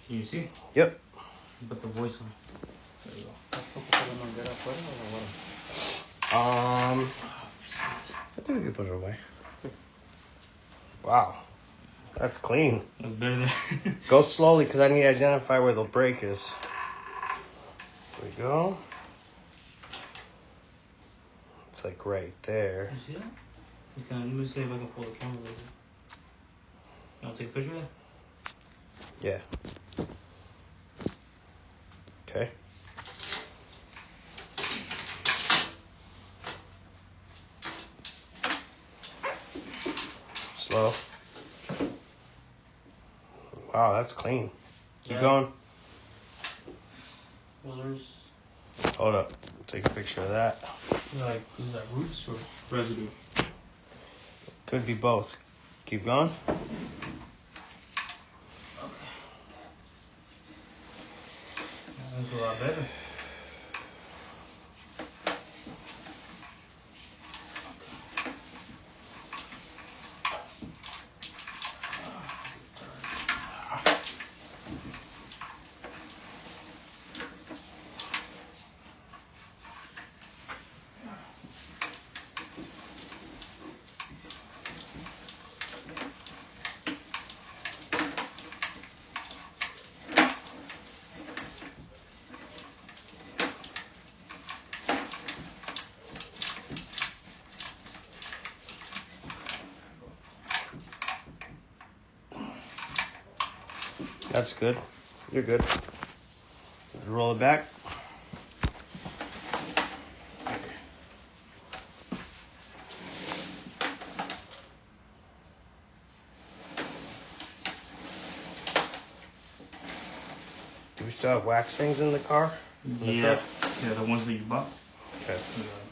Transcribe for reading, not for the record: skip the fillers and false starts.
Can you see? Yep. Put the voice on. There you go. I think we can put it away. Wow. That's clean. That's better than... Go slowly because I need to identify where the break is. There we go. It's like right there. You see that? Let me see if I can pull the camera later. You want to take a picture of that? Yeah. Okay. Slow. Wow, that's clean. Keep going. Well, there's... Hold up. Take a picture of that. Is that roots or residue? Could be both. Keep going. Okay. That's a lot better. That's good. You're good. Roll it back. Do we still have wax things in the car? Yeah. Yeah, the ones that you bought. Okay. Yeah.